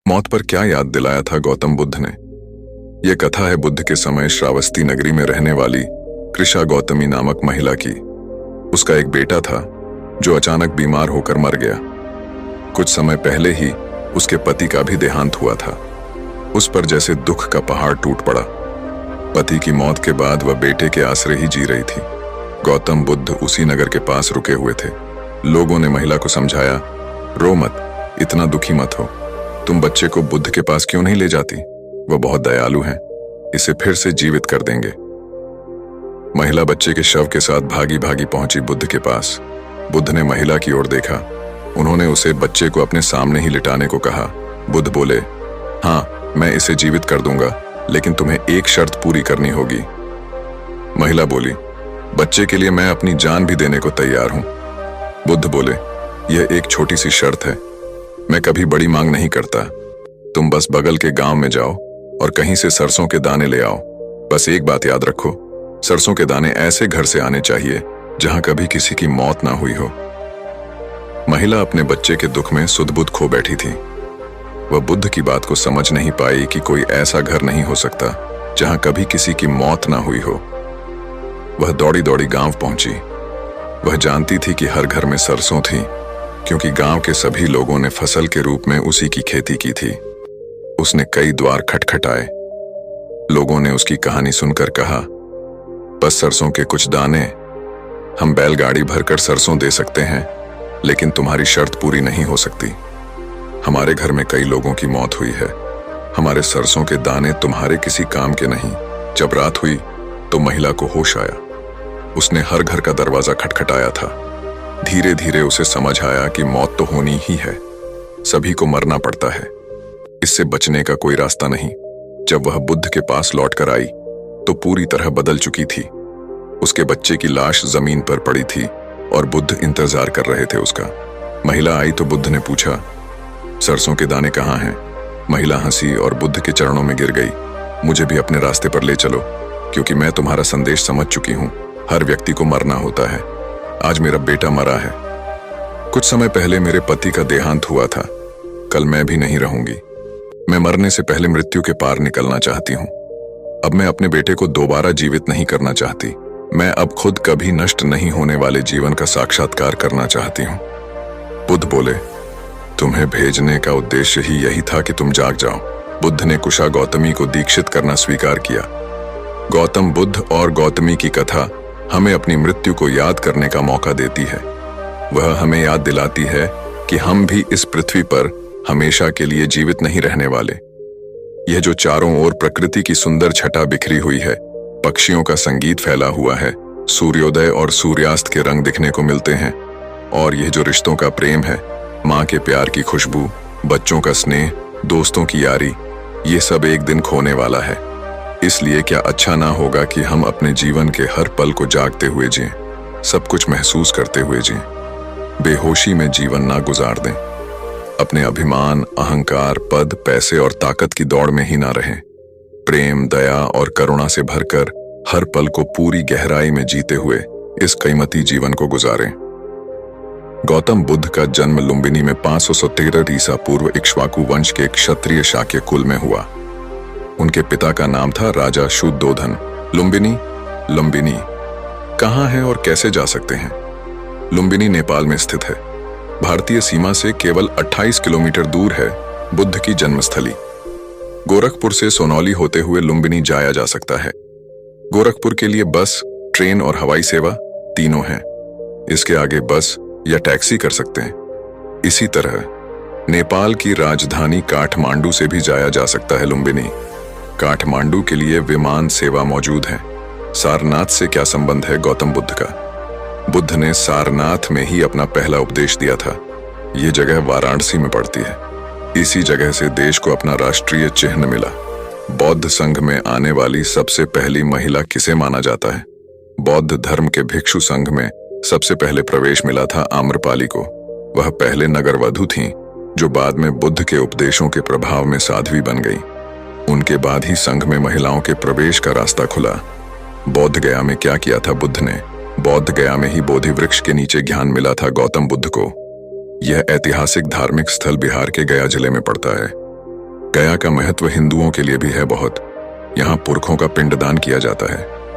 मौत पर क्या याद दिलाया था गौतम बुद्ध ने। यह कथा है बुद्ध के समय श्रावस्ती नगरी में रहने वाली कृषा गौतमी नामक महिला की। उसका एक बेटा था जो अचानक बीमार होकर मर गया। कुछ समय पहले ही उसके पति का भी देहांत हुआ था। उस पर जैसे दुख का पहाड़ टूट पड़ा। पति की मौत के बाद वह बेटे के आसरे ही जी रही थी। गौतम बुद्ध उसी नगर के पास रुके हुए थे। लोगों ने महिला को समझाया, रो मत, इतना दुखी मत हो, तुम बच्चे को बुद्ध के पास क्यों नहीं ले जाती, वह बहुत दयालु हैं, इसे फिर से जीवित कर देंगे। महिला बच्चे के शव के साथ भागी भागी पहुंची बुद्ध के पास। बुद्ध ने महिला की ओर देखा। उन्होंने उसे बच्चे को अपने सामने ही लिटाने को कहा। बुद्ध बोले, हाँ, मैं इसे जीवित कर दूंगा, लेकिन तुम्हें एक शर्त पूरी करनी होगी। महिला बोली, बच्चे के लिए मैं अपनी जान भी देने को तैयार हूं। बुद्ध बोले, यह एक छोटी सी शर्त है, मैं कभी बड़ी मांग नहीं करता। तुम बस बगल के गांव में जाओ और कहीं से सरसों के दाने ले आओ। बस एक बात याद रखो, सरसों के दाने ऐसे घर से आने चाहिए जहां कभी किसी की मौत ना हुई हो। महिला अपने बच्चे के दुख में सुध-बुध खो बैठी थी। वह बुद्ध की बात को समझ नहीं पाई कि कोई ऐसा घर नहीं हो सकता जहां कभी किसी की मौत ना हुई हो। वह दौड़ी दौड़ी गांव पहुंची। वह जानती थी कि हर घर में सरसों थी, क्योंकि गांव के सभी लोगों ने फसल के रूप में उसी की खेती की थी। उसने कई द्वार खटखटाए। लोगों ने उसकी कहानी सुनकर कहा, बस सरसों के कुछ दाने, हम बैलगाड़ी भरकर सरसों दे सकते हैं, लेकिन तुम्हारी शर्त पूरी नहीं हो सकती। हमारे घर में कई लोगों की मौत हुई है, हमारे सरसों के दाने तुम्हारे किसी काम के नहीं। जब रात हुई तो महिला को होश आया। उसने हर घर का दरवाजा खटखटाया था। धीरे धीरे उसे समझ आया कि मौत तो होनी ही है, सभी को मरना पड़ता है, इससे बचने का कोई रास्ता नहीं। जब वह बुद्ध के पास लौटकर आई तो पूरी तरह बदल चुकी थी। उसके बच्चे की लाश जमीन पर पड़ी थी और बुद्ध इंतजार कर रहे थे उसका। महिला आई तो बुद्ध ने पूछा, सरसों के दाने कहाँ हैं? महिला हंसी और बुद्ध के चरणों में गिर गई। मुझे भी अपने रास्ते पर ले चलो, क्योंकि मैं तुम्हारा संदेश समझ चुकी हूं। हर व्यक्ति को मरना होता है। आज मेरा बेटा मरा है। कुछ समय पहले मेरे पति का देहांत हुआ था। कल मैं भी नहीं रहूंगी। मैं मरने से पहले मृत्यु के पार निकलना चाहती हूँ। अब मैं अपने बेटे को दोबारा जीवित नहीं करना चाहती। मैं अब खुद कभी नष्ट नहीं होने वाले जीवन का साक्षात्कार करना चाहती हूँ। बुद्ध बोले, तुम्हें भेजने का उद्देश्य ही यही था कि तुम जाग जाओ। बुद्ध ने कुशा गौतमी को दीक्षित करना स्वीकार किया। गौतम बुद्ध और गौतमी की कथा हमें अपनी मृत्यु को याद करने का मौका देती है। वह हमें याद दिलाती है कि हम भी इस पृथ्वी पर हमेशा के लिए जीवित नहीं रहने वाले। यह जो चारों ओर प्रकृति की सुंदर छटा बिखरी हुई है, पक्षियों का संगीत फैला हुआ है, सूर्योदय और सूर्यास्त के रंग दिखने को मिलते हैं, और यह जो रिश्तों का प्रेम है, माँ के प्यार की खुशबू, बच्चों का स्नेह, दोस्तों की यारी, ये सब एक दिन खोने वाला है। इसलिए क्या अच्छा ना होगा कि हम अपने जीवन के हर पल को जागते हुए जिएं, सब कुछ महसूस करते हुए जिएं, बेहोशी में जीवन ना गुजार दें। अपने अभिमान, अहंकार, पद, पैसे और ताकत की दौड़ में ही ना रहें। प्रेम, दया और करुणा से भरकर हर पल को पूरी गहराई में जीते हुए इस कीमती जीवन को गुजारें। गौतम बुद्ध का जन्म लुम्बिनी में 517 ईसा पूर्व इक्ष्वाकु वंश के क्षत्रिय शाक्य कुल में हुआ। उनके पिता का नाम था राजा शुद्धोधन। लुम्बिनी कहाँ है और कैसे जा सकते हैं? लुम्बिनी नेपाल में स्थित है। भारतीय सीमा से केवल 28 किलोमीटर दूर है बुद्ध की जन्मस्थली। गोरखपुर से सोनौली होते हुए लुम्बिनी जाया जा सकता है। गोरखपुर के लिए बस, ट्रेन और हवाई सेवा तीनों हैं। इसके आगे बस या टैक्सी कर सकते हैं। इसी तरह नेपाल की राजधानी काठमांडू से भी जाया जा सकता है लुम्बिनी। काठमांडू के लिए विमान सेवा मौजूद है। सारनाथ से क्या संबंध है गौतम बुद्ध का? बुद्ध ने सारनाथ में ही अपना पहला उपदेश दिया था। ये जगह वाराणसी में पड़ती है। इसी जगह से देश को अपना राष्ट्रीय चिन्ह मिला। बौद्ध संघ में आने वाली सबसे पहली महिला किसे माना जाता है? बौद्ध धर्म के भिक्षु संघ में सबसे पहले प्रवेश मिला था आम्रपाली को। वह पहले नगरवधु थीं, जो बाद में बुद्ध के उपदेशों के प्रभाव में साध्वी बन गई। उनके बाद ही संघ में महिलाओं के प्रवेश का रास्ता खुला। बौद्ध गया में क्या किया था बुद्ध ने? बौद्ध गया में ही बोधि वृक्ष के नीचे ज्ञान मिला था गौतम बुद्ध को। यह ऐतिहासिक धार्मिक स्थल बिहार के गया जिले में पड़ता है। गया का महत्व हिंदुओं के लिए भी है बहुत। यहाँ पुरखों का पिंडदान किया जाता है।